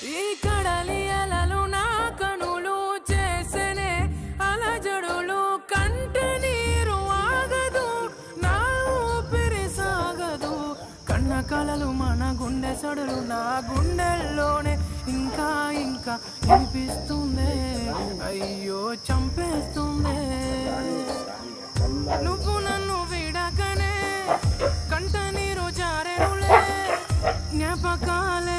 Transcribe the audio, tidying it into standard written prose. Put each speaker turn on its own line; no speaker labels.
ఈ కడలి అలలు నా కనులు చేసనే అలజడులు కంట నీరు ఆగదు నా ఊపిరి సాగదు కన్న కలలు మన గుండె సడులు నా గుండెల్లోనే ఇంకా ఇంకా వినిపిస్తుంది అయ్యో చంపేస్తుంది నువ్వు నన్ను విడకనే కంట నీరు జారెనులే జ్ఞాపకాలే